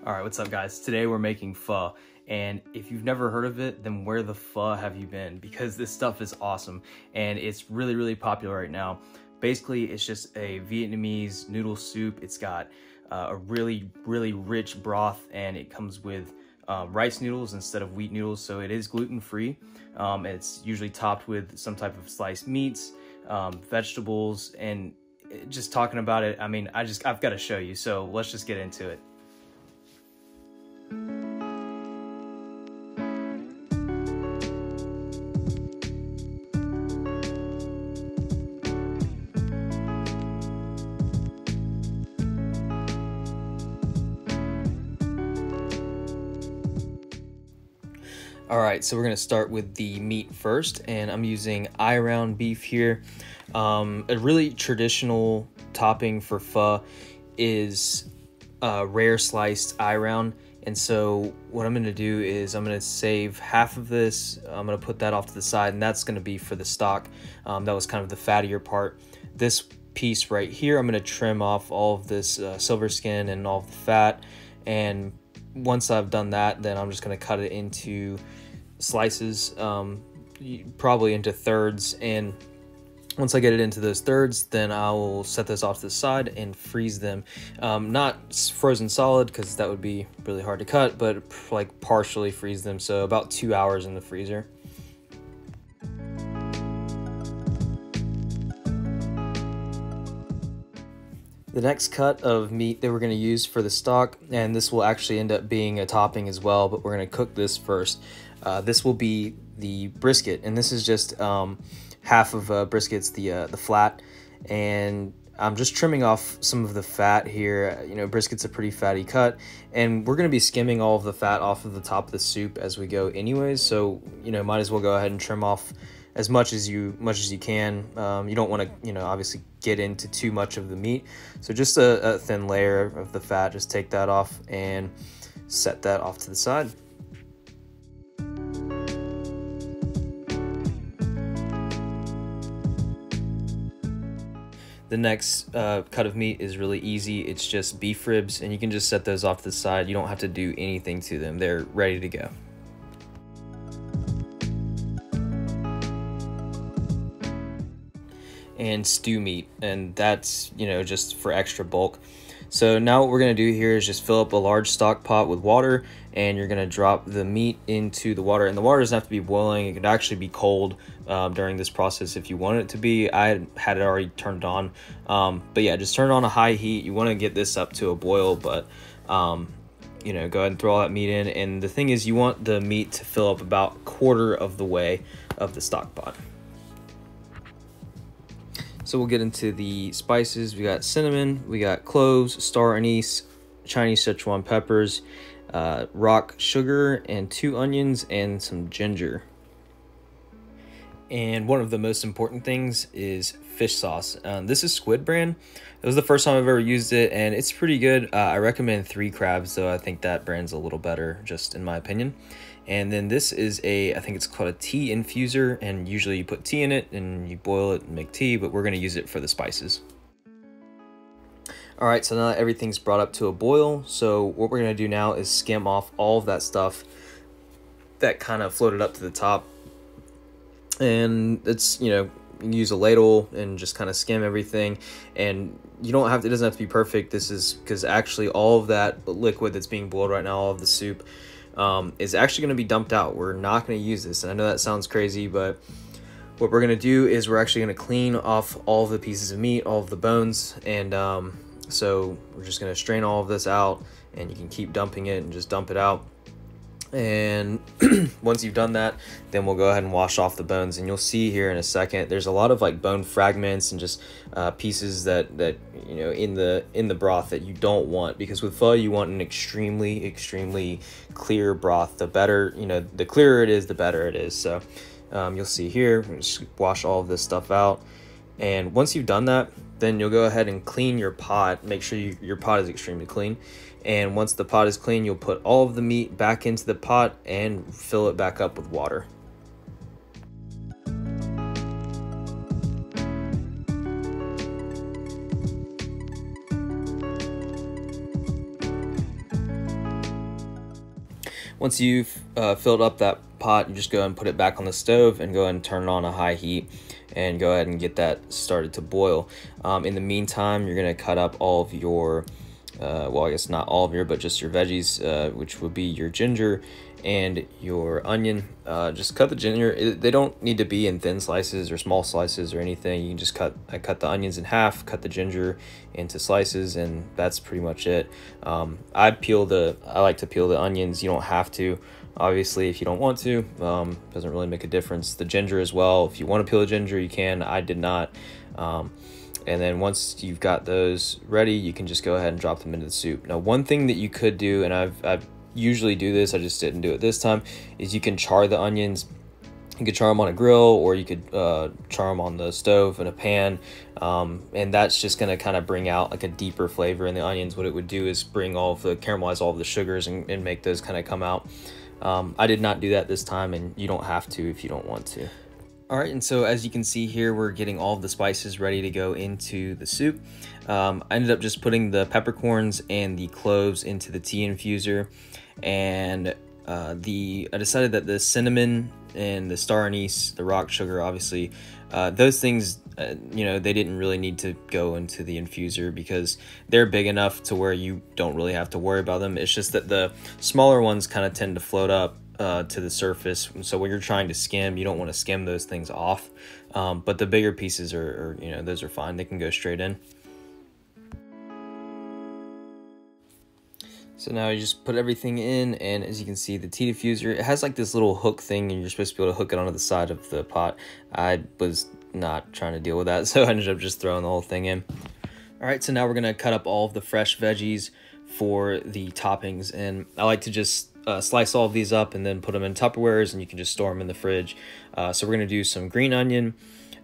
All right, what's up guys? Today we're making pho, and if you've never heard of it, then where the pho have you been? Because this stuff is awesome and it's really popular right now. Basically, it's just a Vietnamese noodle soup. It's got a really rich broth, and it comes with rice noodles instead of wheat noodles, so it is gluten-free. It's usually topped with some type of sliced meats, vegetables, and just talking about it, I mean, I've got to show you, so let's just get into it. All right, so we're gonna start with the meat first, and I'm using eye-round beef here. A really traditional topping for pho is rare sliced eye-round, and so what I'm gonna do is I'm gonna save half of this. I'm gonna put that off to the side, and that's gonna be for the stock. That was kind of the fattier part. This piece right here, I'm gonna trim off all of this silver skin and all of the fat, and once I've done that, then I'm just going to cut it into slices, probably into thirds, and once I get it into those thirds, then I will set this off to the side and freeze them. Not frozen solid, because that would be really hard to cut, but like partially freeze them, so about 2 hours in the freezer. The next cut of meat that we're going to use for the stock, and this will actually end up being a topping as well, but we're going to cook this first. This will be the brisket, and this is just half of brisket's the flat, and I'm just trimming off some of the fat here. You know, brisket's a pretty fatty cut, and we're going to be skimming all of the fat off of the top of the soup as we go anyways, so you know, might as well go ahead and trim off as much as you can. You don't want to, you know, obviously get into too much of the meat, so just a thin layer of the fat. Just take that off and set that off to the side. The next cut of meat is really easy. It's just beef ribs, and you can just set those off to the side. You don't have to do anything to them. They're ready to go. And stew meat, and that's, you know, just for extra bulk. So now what we're going to do here is just fill up a large stock pot with water, and you're going to drop the meat into the water, and the water doesn't have to be boiling. It could actually be cold during this process if you want it to be. I had it already turned on, but yeah, just turn it on a high heat. You want to get this up to a boil, but you know, go ahead and throw all that meat in, and the thing is, you want the meat to fill up about a quarter of the way of the stock pot. So we'll get into the spices. We got cinnamon, we got cloves, star anise, Chinese Szechuan peppers, rock sugar, and 2 onions, and some ginger. And one of the most important things is fish sauce. This is Squid brand. It was the first time I've ever used it, and it's pretty good. I recommend 3 crabs, though. I think that brand's a little better, just in my opinion. And then this is I think it's called a tea infuser, and usually you put tea in it and you boil it and make tea, but we're going to use it for the spices. All right, so now that everything's brought up to a boil, so what we're going to do now is skim off all of that stuff that kind of floated up to the top. And it's, you know, you can use a ladle and just kind of skim everything, and you don't have to, it doesn't have to be perfect. This is because actually all of that liquid that's being boiled right now, all of the soup, is actually going to be dumped out. We're not going to use this, and I know that sounds crazy, but what we're going to do is we're actually going to clean off all of the pieces of meat, all of the bones, and so we're just going to strain all of this out, and you can keep dumping it and just dump it out. And once you've done that, then we'll go ahead and wash off the bones, and you'll see here in a second there's a lot of like bone fragments and just pieces that you know in the broth that you don't want, because with pho you want an extremely clear broth. The better, you know, the clearer it is, the better it is. So you'll see here, just wash all of this stuff out, and once you've done that, then you'll go ahead and clean your pot. Make sure your pot is extremely clean. And once the pot is clean, you'll put all of the meat back into the pot and fill it back up with water. Once you've filled up that pot, you just go ahead and put it back on the stove and go ahead and turn it on a high heat and go ahead and get that started to boil. In the meantime, you're going to cut up all of your well, I guess not all of your, but just your veggies, which would be your ginger and your onion. Just cut the ginger. They don't need to be in thin slices or small slices or anything. You can just I cut the onions in half, cut the ginger into slices, and that's pretty much it. I like to peel the onions. You don't have to, obviously, if you don't want to. Doesn't really make a difference. The ginger as well, if you want to peel the ginger, you can. I did not. And then once you've got those ready, you can just go ahead and drop them into the soup. Now, one thing that you could do, and I've usually do this, I just didn't do it this time, is you can char the onions. You could char them on a grill, or you could char them on the stove in a pan, and that's just going to kind of bring out like a deeper flavor in the onions. What it would do is caramelize all of the sugars and make those kind of come out. I did not do that this time, and you don't have to if you don't want to. All right, and so as you can see here, we're getting all of the spices ready to go into the soup. I ended up just putting the peppercorns and the cloves into the tea infuser, and I decided that the cinnamon and the star anise, the rock sugar, obviously, those things, they didn't really need to go into the infuser because they're big enough to where you don't really have to worry about them. It's just that the smaller ones kind of tend to float up to the surface, so when you're trying to skim, you don't want to skim those things off, but the bigger pieces are those are fine. They can go straight in. So now you just put everything in, and as you can see, the tea diffuser, it has like this little hook thing, and you're supposed to be able to hook it onto the side of the pot. I was not trying to deal with that, so I ended up just throwing the whole thing in. All right, so now we're gonna cut up all of the fresh veggies for the toppings, and I like to just slice all of these up and then put them in Tupperwares, and you can just store them in the fridge. So we're gonna do some green onion,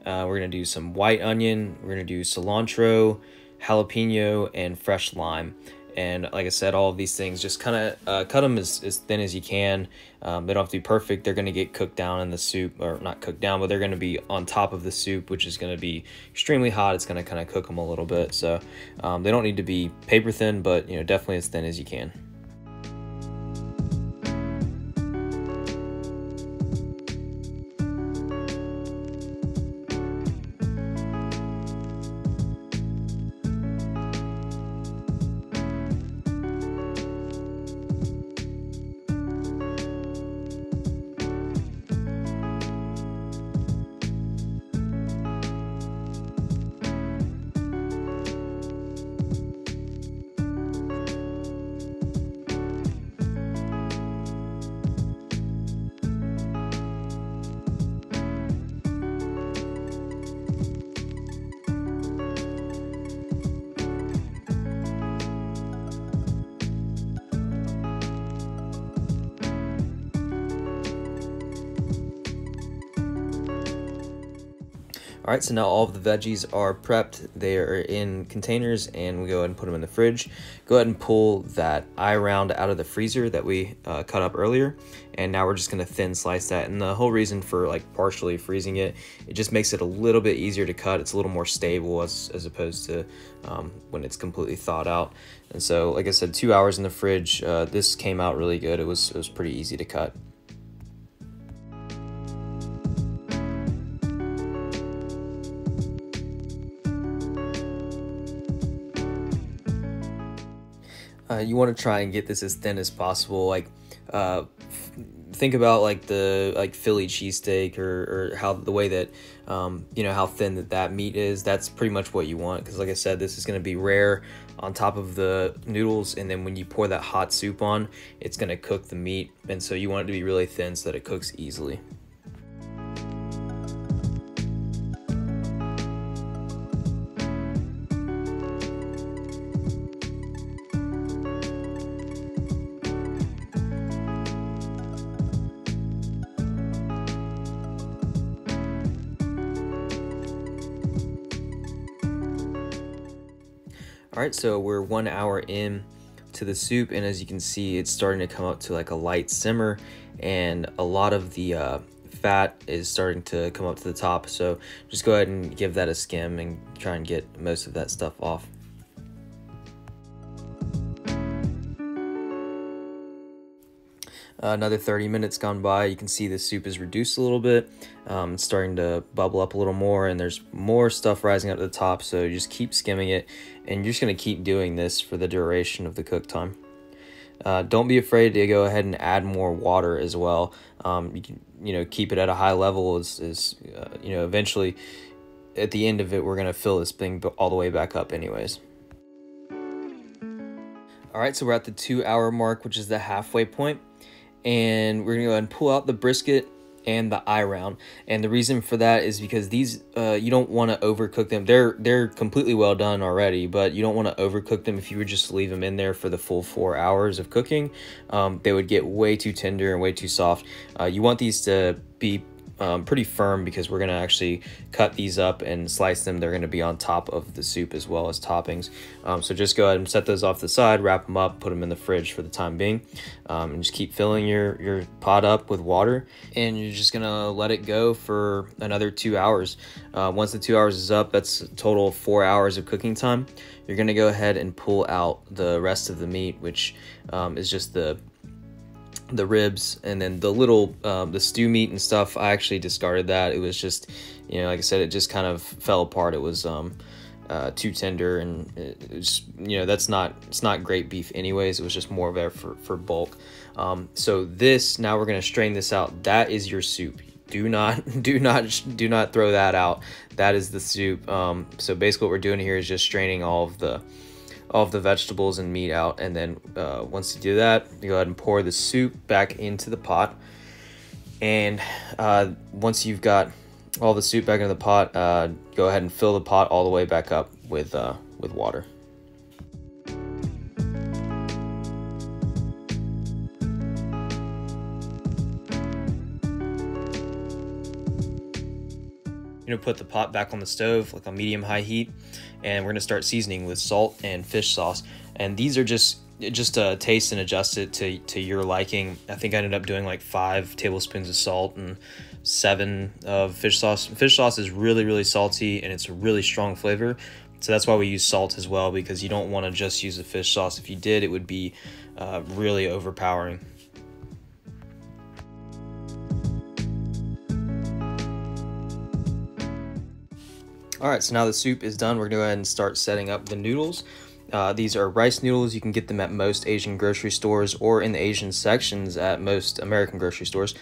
we're gonna do some white onion, we're gonna do cilantro, jalapeno, and fresh lime. And like I said, all of these things, just kind of cut them as thin as you can. They don't have to be perfect. They're going to get cooked down in the soup, or not cooked down, but they're going to be on top of the soup, which is going to be extremely hot. It's going to kind of cook them a little bit. So they don't need to be paper thin, but definitely as thin as you can. All right, so now all of the veggies are prepped. They are in containers, and we go ahead and put them in the fridge. Go ahead and pull that eye round out of the freezer that we cut up earlier, and now we're just gonna thin slice that. And the whole reason for like partially freezing it, it just makes it a little bit easier to cut. It's a little more stable as opposed to when it's completely thawed out. And so, like I said, 2 hours in the fridge. This came out really good. It was pretty easy to cut. You want to try and get this as thin as possible. Like think about like the Philly cheesesteak or how the way that how thin that meat is. That's pretty much what you want, because like I said, this is going to be rare on top of the noodles, and then when you pour that hot soup on, it's going to cook the meat, and so you want it to be really thin so that it cooks easily. All right, so we're 1 hour in to the soup, and as you can see, it's starting to come up to like a light simmer, and a lot of the fat is starting to come up to the top. So just go ahead and give that a skim and try and get most of that stuff off. Another 30 minutes gone by, you can see the soup is reduced a little bit. It's starting to bubble up a little more, and there's more stuff rising up to the top, so you just keep skimming it, and you're just going to keep doing this for the duration of the cook time. Don't be afraid to go ahead and add more water as well. You can, keep it at a high level eventually at the end of it, we're going to fill this thing all the way back up anyways. All right, so we're at the 2-hour mark, which is the halfway point, and we're gonna go ahead and pull out the brisket and the eye round. And the reason for that is because these you don't want to overcook them. They're completely well done already, but you don't want to overcook them. If you would just leave them in there for the full 4 hours of cooking, they would get way too tender and way too soft. You want these to be pretty firm, because we're going to actually cut these up and slice them. They're going to be on top of the soup as well as toppings. So just go ahead and set those off the side, wrap them up, put them in the fridge for the time being, and just keep filling your pot up with water, and you're just going to let it go for another 2 hours. Once the 2 hours is up, that's a total of 4 hours of cooking time. You're going to go ahead and pull out the rest of the meat, which is just the ribs, and then the stew meat and stuff. I actually discarded that. It was just, like I said, it just kind of fell apart. It was too tender, and it's not great beef anyways. It was just more of it for bulk. So now we're going to strain this out. That is your soup. Do not throw that out. That is the soup. So basically what we're doing here is just straining all of the vegetables and meat out, and then once you do that, you go ahead and pour the soup back into the pot. And once you've got all the soup back into the pot, go ahead and fill the pot all the way back up with water. You're gonna put the pot back on the stove, like on medium-high heat, and we're gonna start seasoning with salt and fish sauce. And these are just taste and adjust it to your liking. I think I ended up doing like 5 tablespoons of salt and 7 of fish sauce. Fish sauce is really, really salty, and it's a really strong flavor. So that's why we use salt as well, because you don't want to just use the fish sauce. If you did, it would be really overpowering. All right, so now the soup is done. We're gonna go ahead and start setting up the noodles. These are rice noodles. You can get them at most Asian grocery stores or in the Asian sections at most American grocery stores.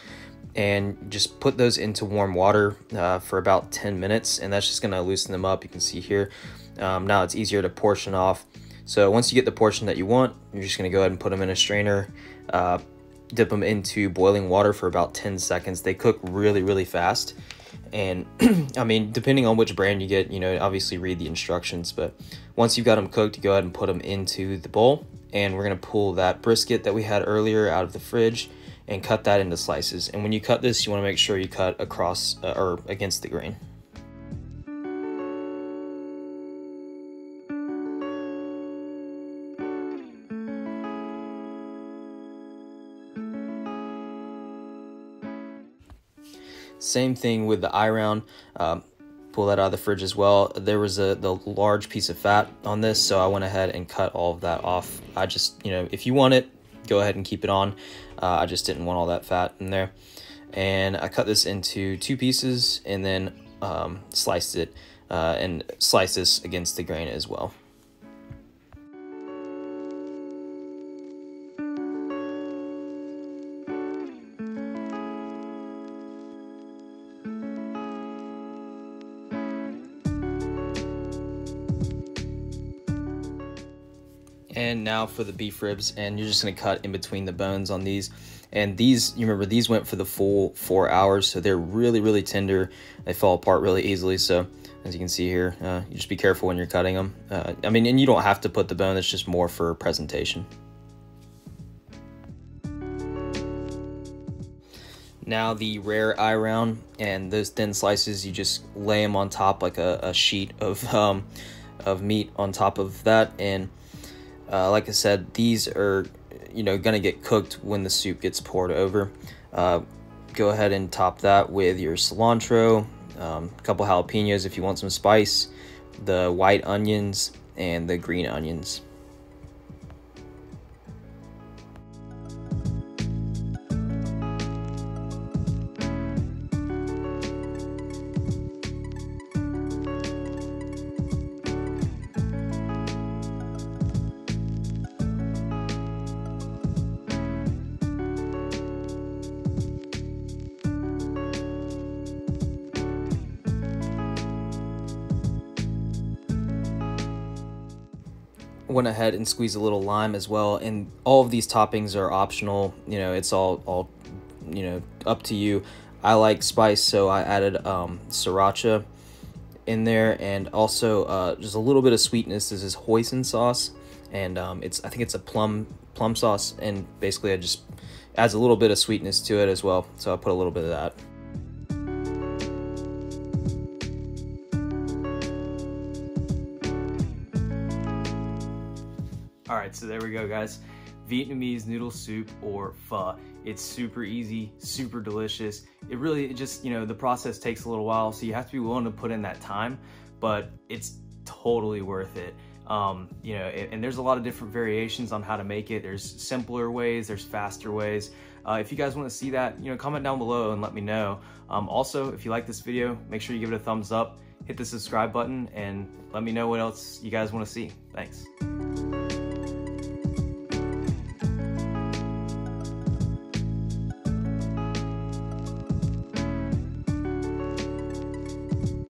And just put those into warm water for about 10 minutes, and that's just gonna loosen them up. You can see here. Now it's easier to portion off. So once you get the portion that you want, you're just gonna go ahead and put them in a strainer, dip them into boiling water for about 10 seconds. They cook really, really fast. And I mean, depending on which brand you get, obviously read the instructions, but once you've got them cooked, you go ahead and put them into the bowl, and we're going to pull that brisket that we had earlier out of the fridge and cut that into slices. And when you cut this, you want to make sure you cut across or against the grain. Same thing with the eye round. Pull that out of the fridge as well. There was the large piece of fat on this, so I went ahead and cut all of that off. I just, if you want it, go ahead and keep it on. I just didn't want all that fat in there. And I cut this into 2 pieces, and then sliced it and slice this against the grain as well. And now for the beef ribs, and you're just going to cut in between the bones on these. And these, you remember, these went for the full 4 hours, so they're really, really tender. They fall apart really easily, so as you can see here, you just be careful when you're cutting them. I mean, and you don't have to put the bone, it's just more for presentation. Now the rare eye round, and those thin slices, you just lay them on top like a sheet of meat on top of that. And like I said, these are, gonna get cooked when the soup gets poured over. Go ahead and top that with your cilantro, a couple jalapenos if you want some spice, the white onions, and the green onions. went ahead and squeezed a little lime as well, and all of these toppings are optional. You know, it's all you know, up to you. I like spice, so I added sriracha in there, and also just a little bit of sweetness. This is hoisin sauce, and I think it's a plum sauce, and basically it just adds a little bit of sweetness to it as well, so I put a little bit of that. All right, so there we go, guys. Vietnamese noodle soup, or pho. It's super easy, super delicious. It just, you know, the process takes a little while, so you have to be willing to put in that time, but it's totally worth it. You know, and there's a lot of different variations on how to make it. There's simpler ways, there's faster ways. If you guys want to see that, you know, comment down below and let me know. Also, if you like this video, make sure you give it a thumbs up, hit the subscribe button, and let me know what else you guys want to see. Thanks.